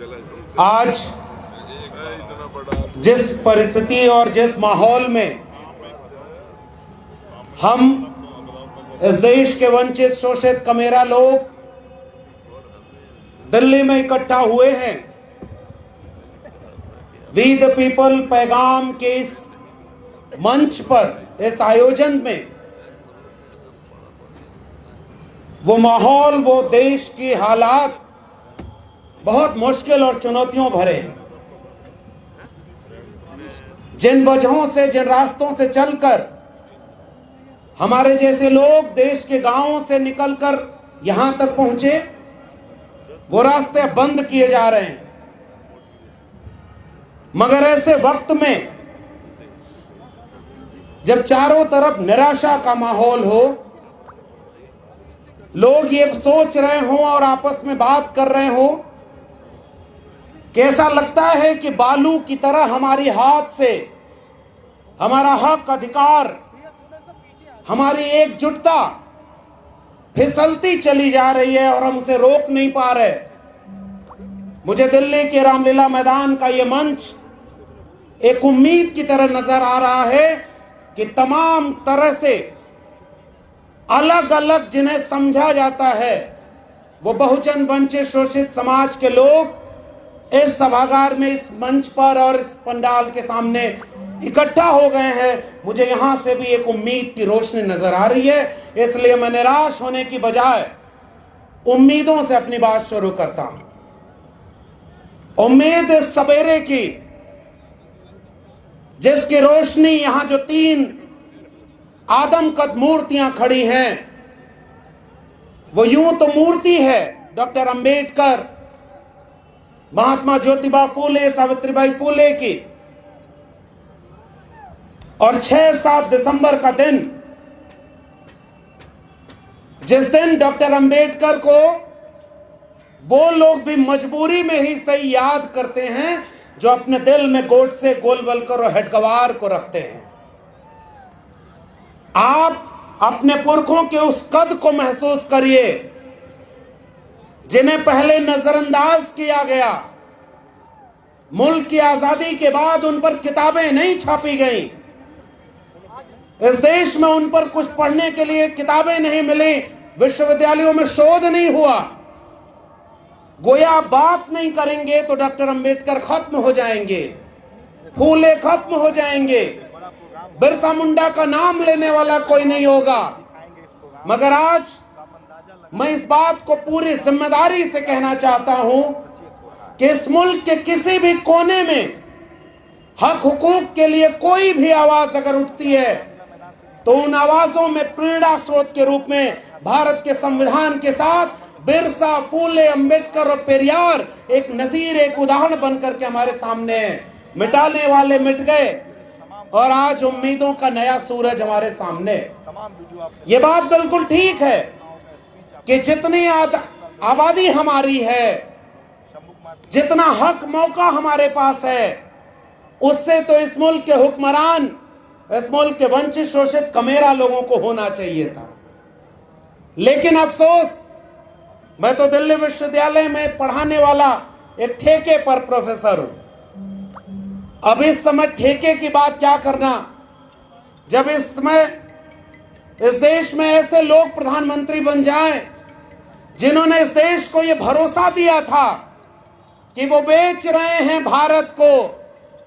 आज जिस परिस्थिति और जिस माहौल में हम इस देश के वंचित शोषित कमेरा लोग दिल्ली में इकट्ठा हुए हैं, वी द पीपल पैगाम के इस मंच पर, इस आयोजन में, वो माहौल, वो देश की हालात बहुत मुश्किल और चुनौतियों भरे हैं। जिन वजहों से, जिन रास्तों से चलकर हमारे जैसे लोग देश के गांवों से निकलकर यहां तक पहुंचे, वो रास्ते बंद किए जा रहे हैं। मगर ऐसे वक्त में जब चारों तरफ निराशा का माहौल हो, लोग ये सोच रहे हों और आपस में बात कर रहे हों कि ऐसा लगता है कि बालू की तरह हमारी हाथ से हमारा हक, अधिकार, हमारी एकजुटता फिसलती चली जा रही है और हम उसे रोक नहीं पा रहे। मुझे दिल्ली के रामलीला मैदान का ये मंच एक उम्मीद की तरह नजर आ रहा है कि तमाम तरह से अलग अलग जिन्हें समझा जाता है, वो बहुजन वंचित शोषित समाज के लोग इस सभागार में, इस मंच पर और इस पंडाल के सामने इकट्ठा हो गए हैं। मुझे यहां से भी एक उम्मीद की रोशनी नजर आ रही है, इसलिए मैं निराश होने की बजाय उम्मीदों से अपनी बात शुरू करता हूं। उम्मीद इस सवेरे की, जिसकी रोशनी यहां जो 3 आदमकद मूर्तियां खड़ी हैं, वो यूं तो मूर्ति है डॉक्टर अंबेडकर, महात्मा ज्योतिबा फूले, सावित्रीबाई फूले की, और 6-7 दिसंबर का दिन, जिस दिन डॉक्टर अंबेडकर को वो लोग भी मजबूरी में ही सही याद करते हैं जो अपने दिल में गोडसे, गोलवलकर और हेडगवार को रखते हैं। आप अपने पुरखों के उस कद को महसूस करिए जिन्हें पहले नजरअंदाज किया गया। मुल्क की आजादी के बाद उन पर किताबें नहीं छापी गईं, इस देश में उन पर कुछ पढ़ने के लिए किताबें नहीं मिली, विश्वविद्यालयों में शोध नहीं हुआ। गोया बात नहीं करेंगे तो डॉक्टर अंबेडकर खत्म हो जाएंगे, फूले खत्म हो जाएंगे, बिरसा मुंडा का नाम लेने वाला कोई नहीं होगा। मगर आज मैं इस बात को पूरी जिम्मेदारी से कहना चाहता हूं कि इस मुल्क के किसी भी कोने में हक हुकूक के लिए कोई भी आवाज अगर उठती है तो उन आवाजों में प्रेरणा स्रोत के रूप में भारत के संविधान के साथ बिरसा, फूले, अंबेडकर और पेरियार एक नजीर, एक उदाहरण बनकर के हमारे सामने है। मिटाने वाले मिट गए और आज उम्मीदों का नया सूरज हमारे सामने। ये बात बिल्कुल ठीक है कि जितनी आबादी हमारी है, जितना हक मौका हमारे पास है, उससे तो इस मुल्क के हुक्मरान, इस मुल्क के वंचित शोषित कमेरा लोगों को होना चाहिए था। लेकिन अफसोस, मैं तो दिल्ली विश्वविद्यालय में पढ़ाने वाला एक ठेके पर प्रोफेसर हूं। अब इस समय ठेके की बात क्या करना, जब इस समय इस देश में ऐसे लोग प्रधानमंत्री बन जाएं जिन्होंने इस देश को यह भरोसा दिया था कि वो बेच रहे हैं भारत को।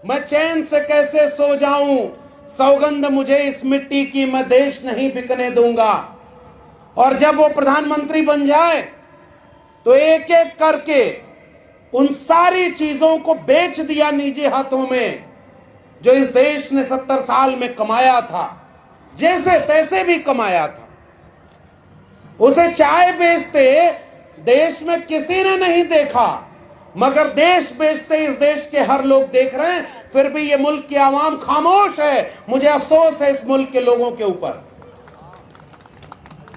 मैं चैन से कैसे सो जाऊं, सौगंध मुझे इस मिट्टी की, मैं देश नहीं बिकने दूंगा। और जब वो प्रधानमंत्री बन जाए तो एक एक करके उन सारी चीजों को बेच दिया निजी हाथों में जो इस देश ने 70 साल में कमाया था, जैसे तैसे भी कमाया था। उसे चाय बेचते देश में किसी ने नहीं देखा, मगर देश बेचते इस देश के हर लोग देख रहे हैं, फिर भी ये मुल्क की आवाम खामोश है। मुझे अफसोस है इस मुल्क के लोगों के ऊपर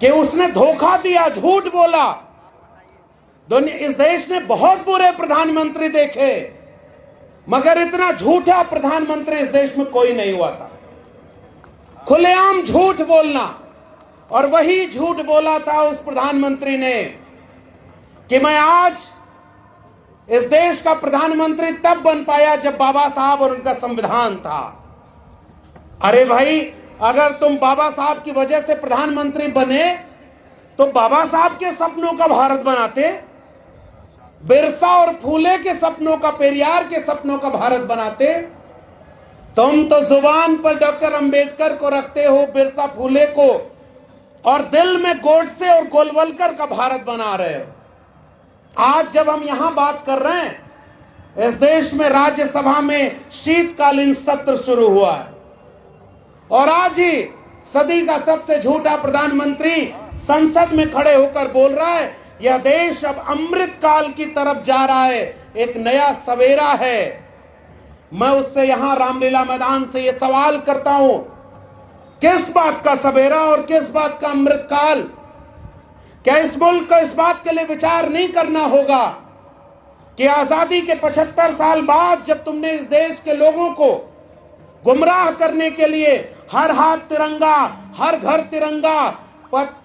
कि उसने धोखा दिया, झूठ बोला। इस देश ने बहुत बुरे प्रधानमंत्री देखे, मगर इतना झूठा प्रधानमंत्री इस देश में कोई नहीं हुआ था। खुलेआम झूठ बोलना, और वही झूठ बोला था उस प्रधानमंत्री ने कि मैं आज इस देश का प्रधानमंत्री तब बन पाया जब बाबा साहब और उनका संविधान था। अरे भाई, अगर तुम बाबा साहब की वजह से प्रधानमंत्री बने तो बाबा साहब के सपनों का भारत बनाते, बिरसा और फूले के सपनों का, पेरियार के सपनों का भारत बनाते। तुम तो जुबान पर डॉक्टर अंबेडकर को रखते हो, बिरसा फूले को, और दिल में गोडसे और गोलवलकर का भारत बना रहे हो। आज जब हम यहां बात कर रहे हैं, इस देश में राज्यसभा में शीतकालीन सत्र शुरू हुआ है और आज ही सदी का सबसे झूठा प्रधानमंत्री संसद में खड़े होकर बोल रहा है यह देश अब अमृत काल की तरफ जा रहा है, एक नया सवेरा है। मैं उससे यहां रामलीला मैदान से यह सवाल करता हूं, किस बात का सवेरा और किस बात का अमृत काल? क्या इस मुल्क को इस बात के लिए विचार नहीं करना होगा कि आजादी के 75 साल बाद जब तुमने इस देश के लोगों को गुमराह करने के लिए हर हाथ तिरंगा, हर घर तिरंगा,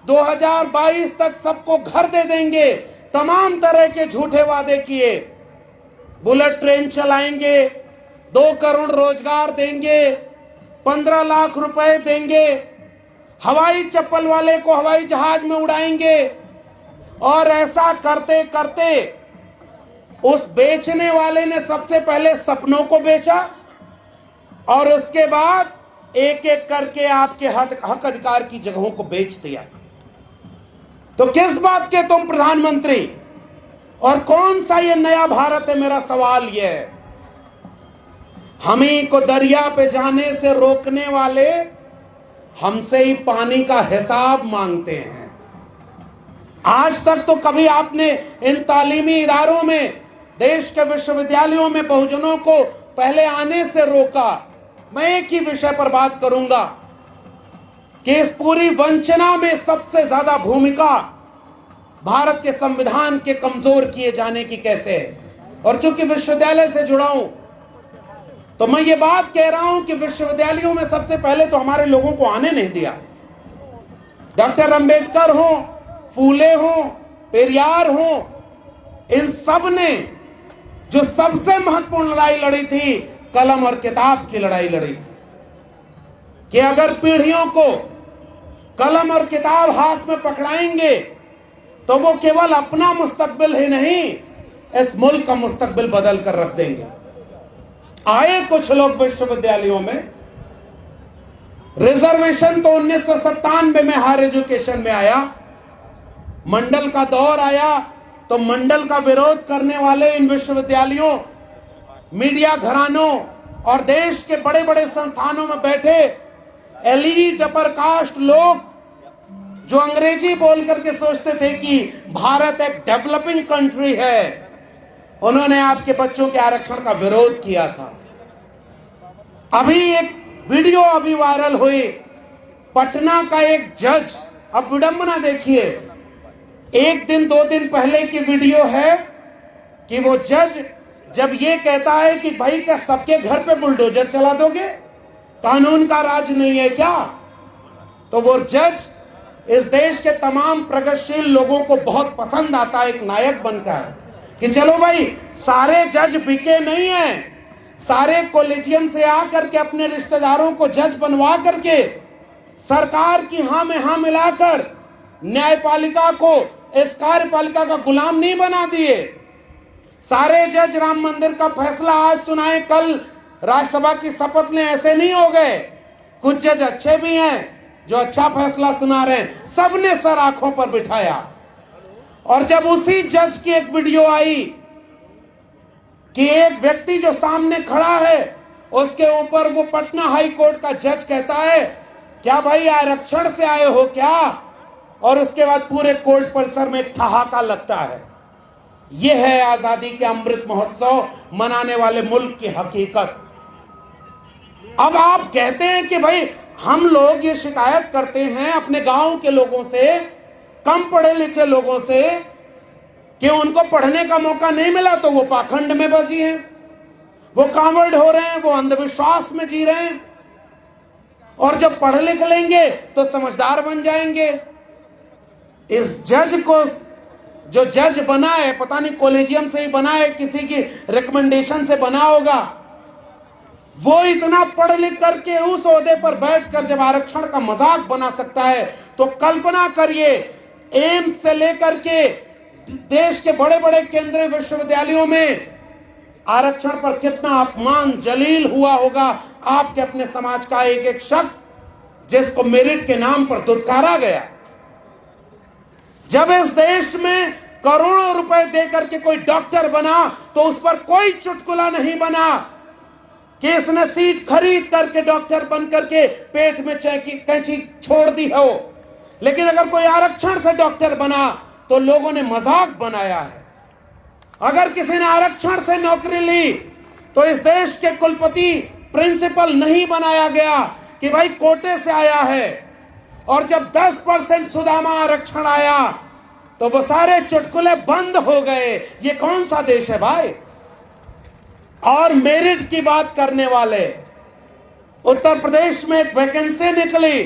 2022 तक सबको घर दे देंगे, तमाम तरह के झूठे वादे किए, बुलेट ट्रेन चलाएंगे, 2 करोड़ रोजगार देंगे, 15 लाख रुपए देंगे, हवाई चप्पल वाले को हवाई जहाज में उड़ाएंगे, और ऐसा करते करते उस बेचने वाले ने सबसे पहले सपनों को बेचा और उसके बाद एक एक करके आपके हक अधिकार की जगहों को बेच दिया। तो किस बात के तुम प्रधानमंत्री और कौन सा ये नया भारत है? मेरा सवाल यह है। हमी को दरिया पे जाने से रोकने वाले हमसे ही पानी का हिसाब मांगते हैं। आज तक तो कभी आपने इन तालीमी इदारों में, देश के विश्वविद्यालयों में बहुजनों को पहले आने से रोका। मैं एक ही विषय पर बात करूंगा कि इस पूरी वंचना में सबसे ज्यादा भूमिका भारत के संविधान के कमजोर किए जाने की कैसे है। और चूंकि विश्वविद्यालय से जुड़ा हूं तो मैं ये बात कह रहा हूं कि विश्वविद्यालयों में सबसे पहले तो हमारे लोगों को आने नहीं दिया। डॉक्टर अंबेडकर हो, फूले हो, पेरियार हो, इन सब ने जो सबसे महत्वपूर्ण लड़ाई लड़ी थी, कलम और किताब की लड़ाई लड़ी थी कि अगर पीढ़ियों को कलम और किताब हाथ में पकड़ाएंगे तो वो केवल अपना मुस्तकबिल ही नहीं, इस मुल्क का मुस्तकबिल बदल कर रख देंगे। आए कुछ लोग विश्वविद्यालयों में, रिजर्वेशन तो 1997 में हायर एजुकेशन में आया, मंडल का दौर आया तो मंडल का विरोध करने वाले इन विश्वविद्यालयों, मीडिया घरानों और देश के बड़े बड़े संस्थानों में बैठे एलीट अपर कास्ट लोग जो अंग्रेजी बोल करके सोचते थे कि भारत एक डेवलपिंग कंट्री है, उन्होंने आपके बच्चों के आरक्षण का विरोध किया था। अभी एक वीडियो अभी वायरल हुई, पटना का एक जज, अब विडंबना देखिए, 1 दिन 2 दिन पहले की वीडियो है कि वो जज जब ये कहता है कि भाई क्या सबके घर पे बुलडोजर चला दोगे, कानून का राज नहीं है क्या? तो वो जज इस देश के तमाम प्रगतिशील लोगों को बहुत पसंद आता है, एक नायक बनकर कि चलो भाई सारे जज बिके नहीं हैं, सारे कॉलेजियम से आकर के अपने रिश्तेदारों को जज बनवा करके सरकार की हाँ में हाँ मिलाकर न्यायपालिका को इस कार्यपालिका का गुलाम नहीं बना दिए। सारे जज राम मंदिर का फैसला आज सुनाए, कल राज्यसभा की शपथ लें, ऐसे नहीं हो गए। कुछ जज अच्छे भी हैं जो अच्छा फैसला सुना रहे हैं, सबने सर आंखों पर बिठाया। और जब उसी जज की एक वीडियो आई कि एक व्यक्ति जो सामने खड़ा है उसके ऊपर वो पटना हाई कोर्ट का जज कहता है क्या भाई आरक्षण से आए हो क्या, और उसके बाद पूरे कोर्ट परिसर में एक ठहाका लगता है। यह है आजादी के अमृत महोत्सव मनाने वाले मुल्क की हकीकत। अब आप कहते हैं कि भाई हम लोग ये शिकायत करते हैं अपने गांव के लोगों से, कम पढ़े लिखे लोगों से, कि उनको पढ़ने का मौका नहीं मिला तो वो पाखंड में बसी हैं, वो कांवड़ हो रहे हैं, वो अंधविश्वास में जी रहे हैं, और जब पढ़ लिख लेंगे तो समझदार बन जाएंगे। इस जज को जो जज बना है, पता नहीं कॉलेजियम से ही बना है, किसी की रिकमेंडेशन से बना होगा, वो इतना पढ़ लिख करके उस ओहदे पर बैठकर जब आरक्षण का मजाक बना सकता है, तो कल्पना करिए एम्स से लेकर के देश के बड़े बड़े केंद्रीय विश्वविद्यालयों में आरक्षण पर कितना अपमान जलील हुआ होगा आपके अपने समाज का एक एक शख्स, जिसको मेरिट के नाम पर दुत्कारा गया। जब इस देश में करोड़ों रुपए देकर के कोई डॉक्टर बना, तो उस पर कोई चुटकुला नहीं बना कि इसने सीट खरीद करके डॉक्टर बन करके पेट में कैंची छोड़ दी हो। लेकिन अगर कोई आरक्षण से डॉक्टर बना तो लोगों ने मजाक बनाया है। अगर किसी ने आरक्षण से नौकरी ली तो इस देश के कुलपति प्रिंसिपल नहीं बनाया गया कि भाई कोटे से आया है। और जब 10% सुदामा आरक्षण आया तो वो सारे चुटकुले बंद हो गए। ये कौन सा देश है भाई? और मेरिट की बात करने वाले, उत्तर प्रदेश में एक वैकेंसी निकली,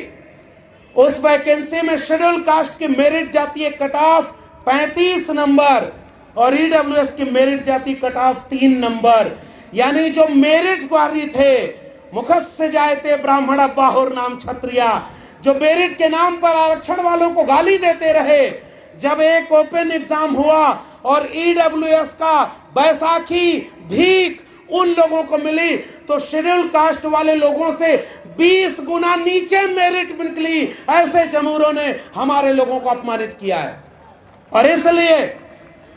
उस वैकेंसी में शेड्यूल कास्ट की मेरिट जाती है कट ऑफ 35 नंबर और ईडब्ल्यूएस की मेरिट जाती कट ऑफ 3 नंबर। यानी जो मेरिट वाली थे, मुखस्य जायते ब्राह्मण बाहुर नाम क्षत्रिया, जो मेरिट के नाम पर आरक्षण वालों को गाली देते रहे, जब एक ओपन एग्जाम हुआ और ईडब्ल्यूएस का बैसाखी भीख उन लोगों को मिली, तो शेड्यूल कास्ट वाले लोगों से 20 गुना नीचे मेरिट निकली। ऐसे जमूरों ने हमारे लोगों को अपमानित किया है। और इसलिए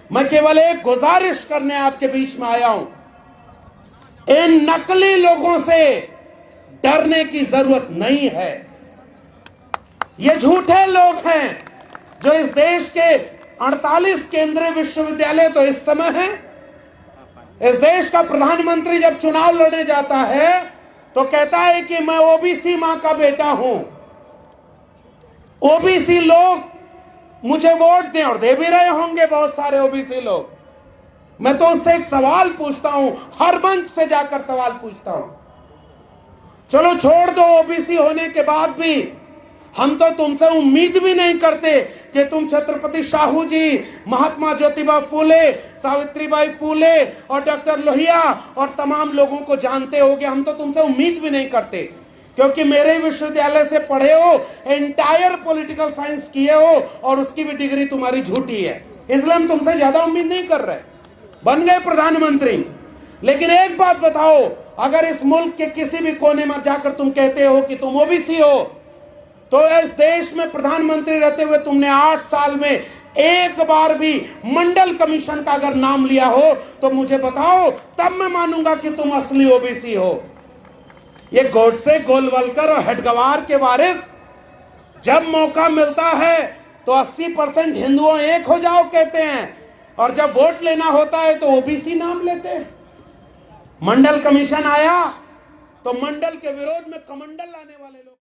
मैं केवल एक गुजारिश करने आपके बीच में आया हूं, इन नकली लोगों से डरने की जरूरत नहीं है। ये झूठे लोग हैं जो इस देश के 48 केंद्रीय विश्वविद्यालय तो इस समय है। इस देश का प्रधानमंत्री जब चुनाव लड़ने जाता है तो कहता है कि मैं ओबीसी मां का बेटा हूं, ओबीसी लोग मुझे वोट दें, और दे भी रहे होंगे बहुत सारे ओबीसी लोग। मैं तो उससे एक सवाल पूछता हूं, हर मंच से जाकर सवाल पूछता हूं। चलो छोड़ दो, ओबीसी होने के बाद भी हम तो तुमसे उम्मीद भी नहीं करते कि तुम छत्रपति साहू जी, महात्मा ज्योतिबा फूले, सावित्रीबाई फूले और डॉक्टर लोहिया और तमाम लोगों को जानते होगे। हम तो तुमसे उम्मीद भी नहीं करते, क्योंकि मेरे विश्वविद्यालय से पढ़े हो, एंटायर पॉलिटिकल साइंस किए हो और उसकी भी डिग्री तुम्हारी झूठी है, इसलिए हम तुमसे ज्यादा उम्मीद नहीं कर रहे। बन गए प्रधानमंत्री। लेकिन एक बात बताओ, अगर इस मुल्क के किसी भी कोने में जाकर तुम कहते हो कि तुम ओबीसी हो, तो इस देश में प्रधानमंत्री रहते हुए तुमने 8 साल में एक बार भी मंडल कमीशन का अगर नाम लिया हो तो मुझे बताओ, तब मैं मानूंगा कि तुम असली ओबीसी हो। ये गोडसे, गोलवलकर और हेडगवार के वारिस जब मौका मिलता है तो 80% हिंदुओं एक हो जाओ कहते हैं, और जब वोट लेना होता है तो ओबीसी नाम लेते हैं। मंडल कमीशन आया तो मंडल के विरोध में कमंडल लाने वाले लोग